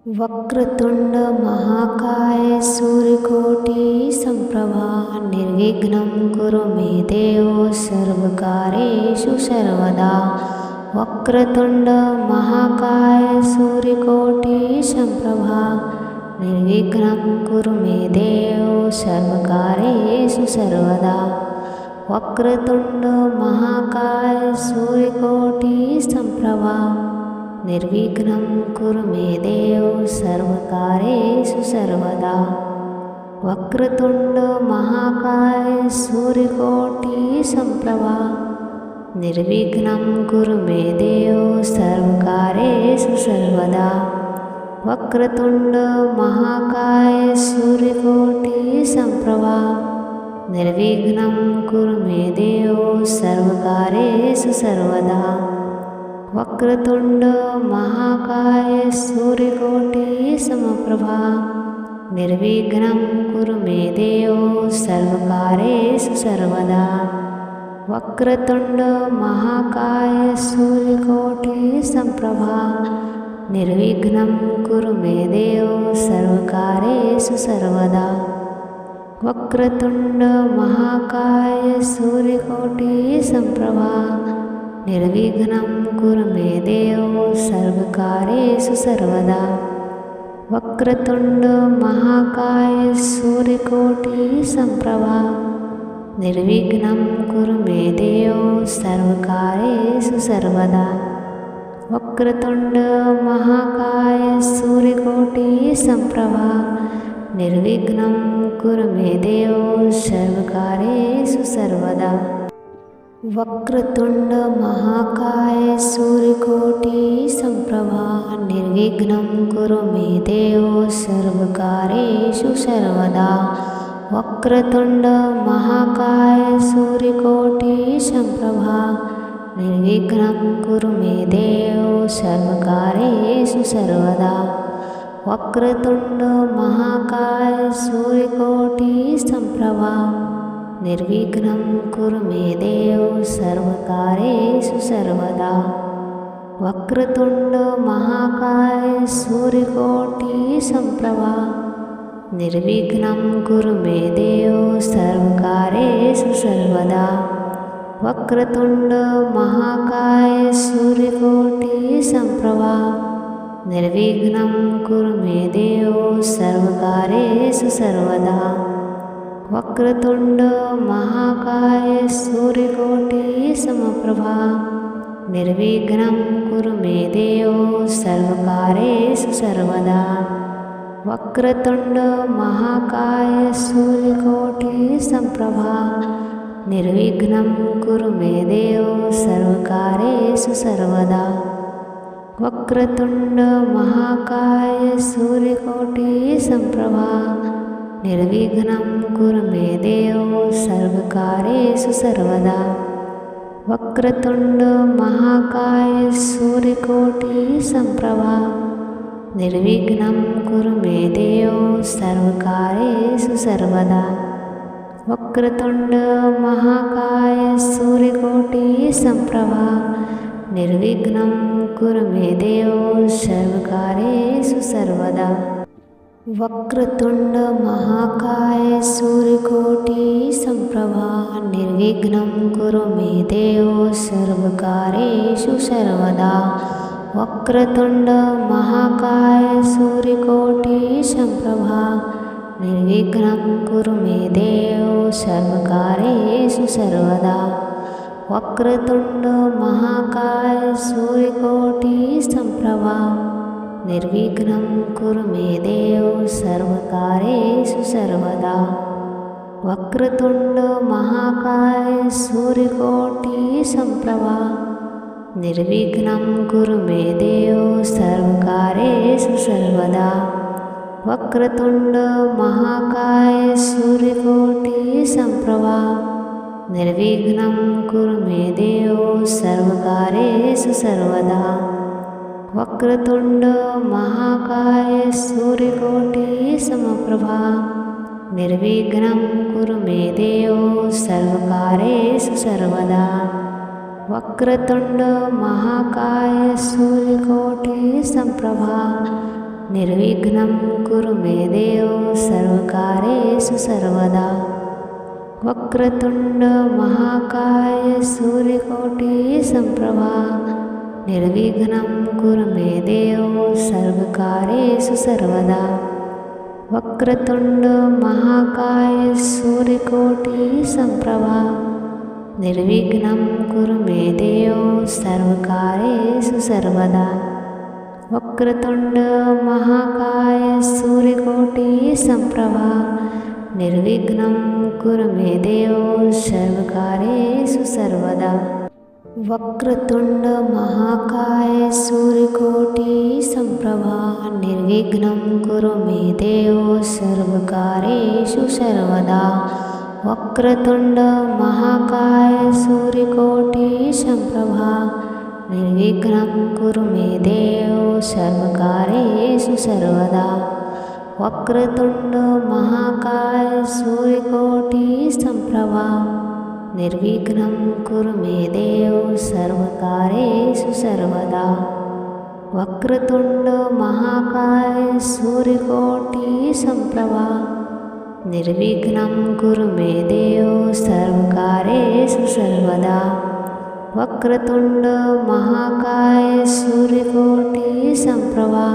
वक्रतुंड महाकाय सूर्यकोटि संप्रभा निर्विघ्नं कुरु मे देव सर्वकार्येषु सर्वदा। वक्रतुंड महाकाय सूर्यकोटि संप्रभा निर्विघ्नं कुरु मे देव सर्वकार्येषु सर्वदा। वक्रतुंड महाकाय सूर्यकोटि संप्रभा निर्विघ्नं कुरु मे देव सर्वकार्येषु सर्वदा। वक्रतुंड महाकाय सूर्यकोटि संप्रभा निर्विघ्नं कुरु मे देव सर्वकार्येषु सर्वदा। वक्रतुंड महाकाय सूर्यकोटि संप्रभा निर्विघ्नं कुरु मे देव सर्वकार्येषु सर्वदा। वक्रतुंड महाकाय सूर्यकोटि समप्रभा निर्विघ्नं कुरु मे देव सर्वकार्येषु सर्वदा। वक्रतुंड महाकाय सूर्यकोटि संप्रभा निर्विघ्नं कुरु मे देव सर्वकार्येषु सर्वदा। वक्रतुंड महाकाय सूर्यकोटि संप्रभा निर्विघ्नं कुरु मे देव सर्वकार्येषु सर्वदा। वक्रतुंड महाकाय सूर्यकोटि संप्रभा निर्विघ्नं कुरु मे देव सर्वकार्येषु सर्वदा। वक्रतुंड महाकाय सूर्यकोटि संप्रभा निर्विघ्नं कुरु मे देव सर्वकार्येषु सर्वदा। वक्रतुंड महाकाय सूर्यकोटि संप्रभा निर्विघ्नं कुरु मे देव सर्वकार्येषु सर्वदा। वक्रतुंड महाकाय सूर्यकोटि संप्रभा निर्विघ्नं कुरु मे देव सर्वकार्येषु सर्वदा। वक्रतुंड महाकाय सूर्यकोटि संप्रभा निर्विघ्नं कुरु मे देव सर्वकार्येषु सर्वदा। वक्रतुंड महाकाय सूर्यकोटि संप्रभा निर्विघ्नं कुरु मे देव सर्वकार्येषु सर्वदा। वक्रतुंड महाकाय सूर्यकोटि संप्रभा निर्विघ्नं कुरु मे देव सर्वकार्येषु सर्वदा। वक्रतुंड महाकाय सूर्यकोटि समप्रभा निर्विघ्नं कुरु मे देव सर्वकार्येषु सर्वदा। वक्रतुंड महाकाय सूर्यकोटि संप्रभा निर्विघ्नं कुरु मे देव सर्वकार्येषु सर्वदा। वक्रतुंड महाकाय सूर्यकोटि संप्रभा निर्विघ्नं कुरु मे देव सर्वकार्येषु सर्वदा। वक्रतुंड महाकाय सूर्यकोटि संप्रभा निर्विघ्नं कुरु मे देव सर्वकार्येषु सर्वदा। वक्रतुंड महाकाय सूर्यकोटि संप्रभा निर्विघ्नं कुरु मे देव सर्वकार्येषु सर्वदा। वक्रतुंड महाकाय सूर्यकोटि संप्रभा निर्विघ्नं कुरु मे देव सर्वकार्येषु सर्वदा। वक्रतुंड महाकाय सूर्यकोटि संप्रभा निर्विघ्नं कुरु मे देव सर्वकार्येषु सर्वदा। वक्रतुंड महाकाय सूर्यकोटि संप्रभा निर्विघ्नं कुरु मे देव सर्वकार्येषु सर्वदा। वक्रतुंड महाकाय सूर्यकोटि संप्रभा निर्विघ्नं कुरु मे देव सर्वकार्येषु सर्वदा। वक्रतुंड महाकाय सूर्यकोटि संप्रभा निर्विघ्नं कुरु मे देव सर्वकार्येषु सर्वदा। वक्रतुंड महाकाय सूर्यकोटि समप्रभा निर्विघ्नं कुरु मे देव सर्वकार्येषु सर्वदा। वक्रतुंड महाकाय सूर्यकोटि संप्रभा निर्विघ्नं कुरु मे देव सर्वकार्येषु सर्वदा। वक्रतुंड महाकाय सूर्यकोटि संप्रभा निर्विघ्नं कुरु मे देव सर्वकार्येषु सर्वदा। वक्रतुंड महाकाय सूर्यकोटि संप्रभा निर्विघ्नं कुरु मे देव सर्वकार्येषु सर्वदा। वक्रतुंड महाकाय सूर्यकोटि संप्रभा निर्विघ्नं कुरु मे देव सर्वकार्येषु सर्वदा। वक्रतुंड महाकाय सूर्यकोटि संप्रभा निर्विघ्नं कुरु मे देव सर्वकार्येषु सर्वदा। वक्रतुंड महाकाय सूर्यकोटि संप्रभा निर्विघ्नं कुरु मे देव सर्वकार्येषु सर्वदा। वक्रतुंड महाकाय सूर्यकोटि संप्रभा निर्विघ्नं कुरु मे देव सर्वकार्येषु सर्वदा। वक्रतुंड महाकाय सूर्यकोटि संप्रभा निर्विघ्नं कुरु मे देव सर्वकार्येषु सर्वदा। वक्रतुंड महाकाय सूर्यकोटि संप्रभा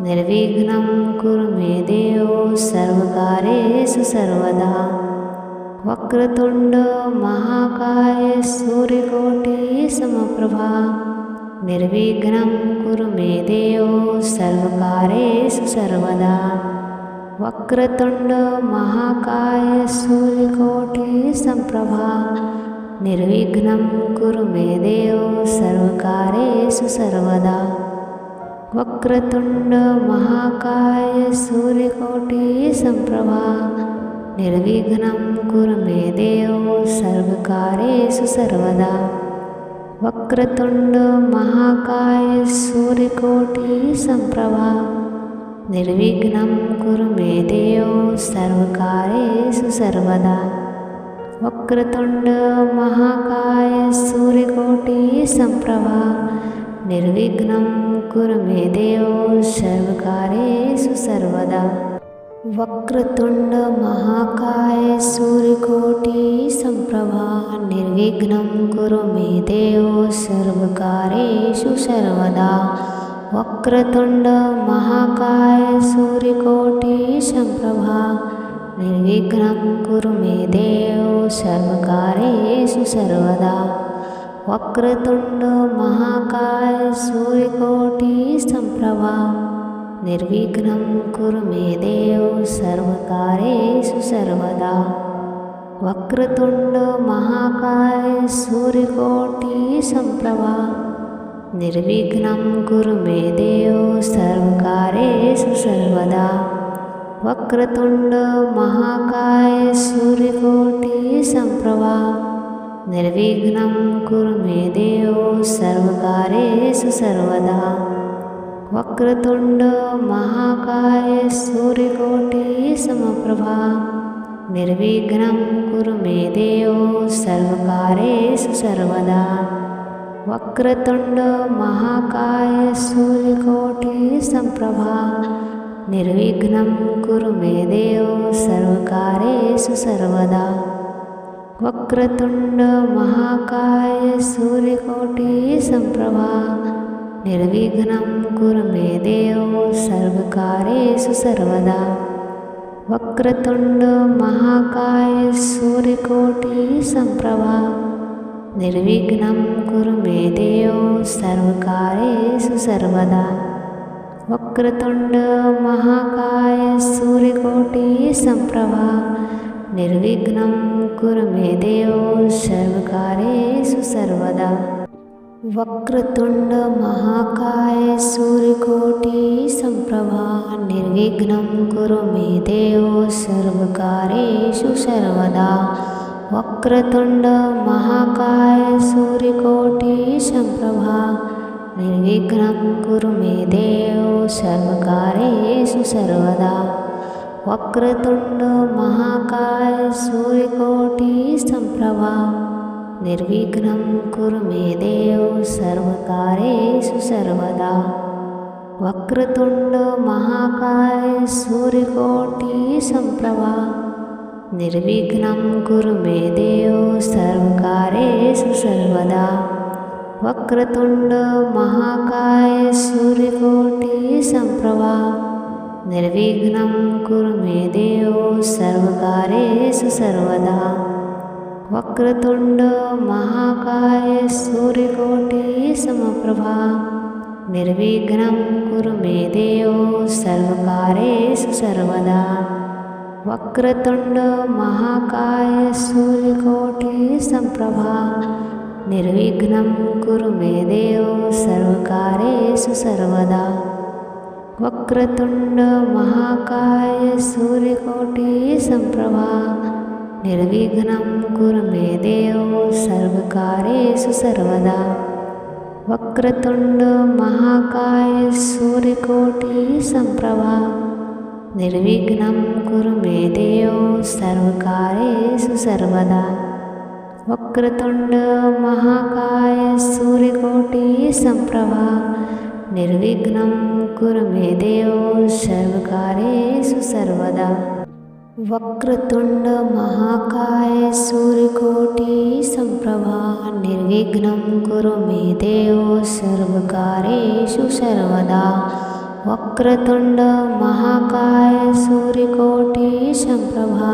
निर्विघ्नं कुरु मे देव सर्वकार्येषु सर्वदा। वक्रतुंड महाकाय सूर्यकोटि समप्रभा निर्विघ्नं कुरु मे देव सर्वकार्येषु सर्वदा। वक्रतुंड महाकाय सूर्यकोटि संप्रभा निर्विघ्नं कुरु मे देव सर्वकार्येषु सर्वदा। वक्रतुंड महाकाय सूर्यकोटि संप्रभा निर्विघ्नं कुरु मे देव सर्वकार्येषु सर्वदा। वक्रतुंड महाकाय सूर्यकोटि संप्रभा निर्विघ्नं कुरु मे देव सर्वकार्येषु सर्वदा। वक्रतुंड महाकाय सूर्यकोटि संप्रभा निर्विघ्नं कुरु मे देव सर्वकार्येषु सर्वदा। वक्रतुंड महाकाय सूर्यकोटि संप्रभा निर्विघ्नं कुरु मे देव सर्वकार्येषु सर्वदा। वक्रतुंड महाकाय सूर्यकोटि संप्रभा निर्विघ्नं कुरु मे देव सर्वकार्येषु सर्वदा। वक्रतुंड महाकाय सूर्यकोटि संप्रभा निर्विघ्नं कुरु मे देव सर्वकार्येषु सर्वदा। वक्रतुंड महाकाय सूर्यकोटि संप्रभा निर्विघ्नं कुरु मे देव सर्वकार्येषु सर्वदा। वक्रतुंड महाकाय सूर्यकोटि संप्रभा निर्विघ्नं कुरु मे देव सर्वकार्येषु सर्वदा। वक्रतुंड महाकाय सूर्यकोटि समप्रभा निर्विघ्नं कुरु मे देव सर्वकार्येषु सर्वदा। वक्रतुंड महाकाय सूर्यकोटि संप्रभा निर्विघ्नं कुरु मे देव सर्वकार्येषु सर्वदा। वक्रतुंड महाकाय सूर्यकोटि संप्रभा निर्विघ्नं कुरु मे देव सर्वकार्येषु सर्वदा। वक्रतुंड महाकाय सूर्यकोटि संप्रभा निर्विघ्नं कुरु मे देव सर्वकार्येषु सर्वदा। वक्रतुंड महाकाय सूर्यकोटि संप्रभा निर्विघ्नं कुरु मे देव सर्वकार्येषु सर्वदा। वक्रतुंड महाकाय सूर्यकोटि संप्रभा निर्विघ्नं कुरु मे देव सर्वकार्येषु सर्वदा। वक्रतुंड महाकाय सूर्यकोटि संप्रभा निर्विघ्नं कुरु मे देव सर्वकार्येषु सर्वदा। वक्रतुंड महाकाय सूर्यकोटि संप्रभा निर्विघ्नं कुरु मे देव सर्वकार्येषु सर्वदा। वक्रतुंड महाकाय सूर्यकोटि संप्रभा निर्विघ्नं कुरु मे देव सर्वकार्येषु सर्वदा। वक्रतुंड महाकाय सूर्यकोटि संप्रभा निर्विघ्नं कुरु मे देव सर्वकार्येषु सर्वदा। वक्रतुंड महाकाय सूर्यकोटि समप्रभा निर्विघ्नं कुरु मे देव सर्वकार्येषु सर्वदा। वक्रतुंड महाकाय सूर्यकोटि संप्रभा निर्विघ्नं कुरु मे देव सर्वकार्येषु सर्वदा। वक्रतुंड महाकाय सूर्यकोटि संप्रभा निर्विघ्नं कुरु मे देव सर्वकार्येषु सर्वदा। वक्रतुंड महाकाय सूर्यकोटि संप्रभा निर्विघ्नं कुरु मे देव सर्वकार्येषु सर्वदा। वक्रतुंड महाकाय सूर्यकोटि संप्रभा निर्विघ्नं कुरु मे देव सर्वकार्येषु सर्वदा। वक्रतुंड महाकाय सूर्यकोटि संप्रभा निर्विघ्नं कुरु मे देव सर्वकार्येषु सर्वदा। वक्रतुंड महाकाय सूर्यकोटि संप्रभा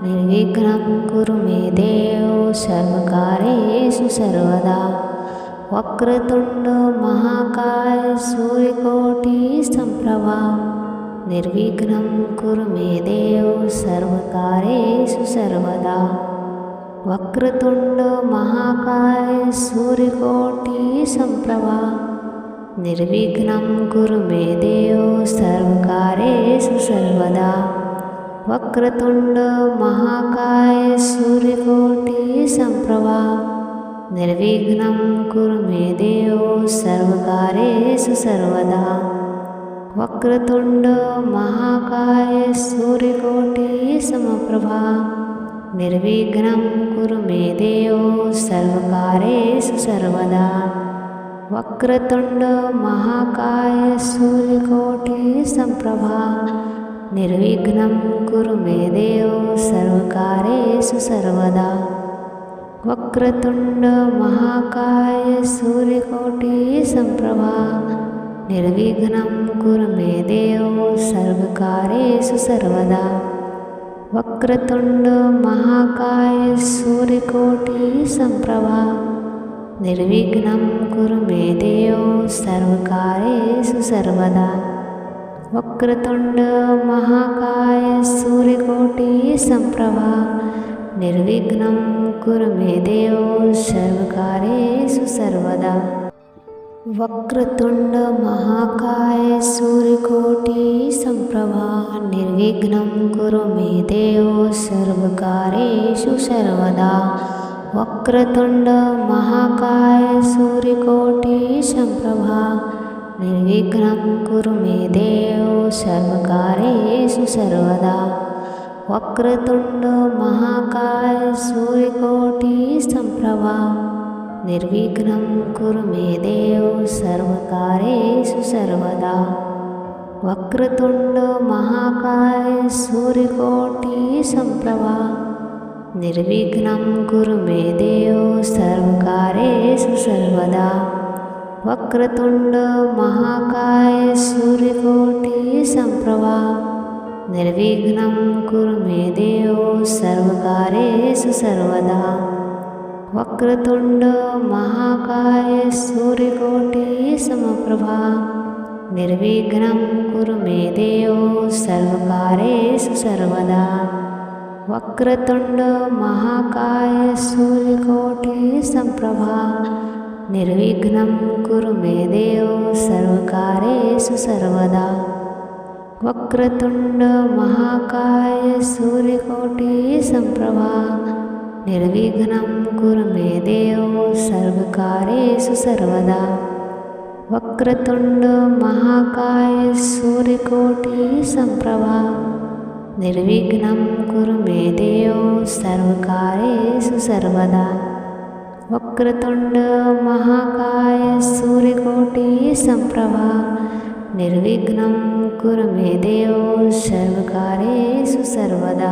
निर्विघ्नं कुरु मे देव सर्वकार्येषु सर्वदा। वक्रतुंड महाकाय सूर्यकोटि संप्रभा निर्विघ्नं कुरु मे देव सर्वकार्येषु सर्वदा। वक्रतुंड महाकाय सूर्यकोटि संप्रभा निर्विघ्नं कुरु मे देव सर्वकार्येषु सर्वदा। वक्रतुंड महाकाय सूर्यकोटि संप्रभा निर्विघ्नं कुरु मे देव सर्वकार्येषु सर्वदा। वक्रतुंड महाकाय सूर्यकोटि समप्रभा निर्विघ्नं कुरु मे देव सर्वकार्येषु सर्वदा। वक्रतुंड महाकाय सूर्यकोटि संप्रभा निर्विघ्नं कुरु मे देव सर्वकार्येषु सर्वदा। वक्रतुंड महाकाय सूर्यकोटि संप्रभा निर्विघ्नं कुरु मे देव सर्वकार्येषु सर्वदा। वक्रतुंड महाकाय सूर्यकोटि संप्रभा निर्विघ्नं कुरु मे देव सर्वकार्येषु सर्वदा। वक्रतुंड महाकाय सूर्यकोटि संप्रभा निर्विघ्नं कुरु मे देव सर्वकार्येषु सर्वदा। वक्रतुंड महाकाय सूर्यकोटि संप्रभा निर्विघ्नं कुरु मे देव सर्वकार्येषु सर्वदा। वक्रतुंड महाकाय सूर्यकोटि संप्रभा निर्विघ्नं कुरु मे देव सर्वकार्येषु सर्वदा। वक्रतुंड महाकाय सूर्यकोटि संप्रभा निर्विघ्नं कुरु मे देव सर्वकार्येषु सर्वदा। वक्रतुंड महाकाय सूर्यकोटि संप्रभा निर्विघ्नं कुरु मे देव सर्वकार्येषु सर्वदा। वक्रतुंड महाकाय सूर्यकोटि संप्रभा निर्विघ्नं कुरु मे देव सर्वकार्येषु सर्वदा। वक्रतुंड महाकाय सूर्यकोटि समप्रभा निर्विघ्नं कुरु मे देव सर्वकार्येषु सर्वदा। वक्रतुंड महाकाय सूर्यकोटि संप्रभा निर्विघ्नं कुरु मे देव सर्वकार्येषु सर्वदा। वक्रतुंड महाकाय सूर्यकोटि संप्रभा निर्विघ्नं कुरु मे देव सर्वकार्येषु सर्वदा। वक्रतुंड महाकाय सूर्यकोटि संप्रभा निर्विघ्नं कुरु मे देव सर्वकार्येषु सर्वदा। वक्रतुंड महाकाय सूर्यकोटि संप्रभा निर्विघ्नं कुरु मे देवो सर्वकार्येषु सर्वदा।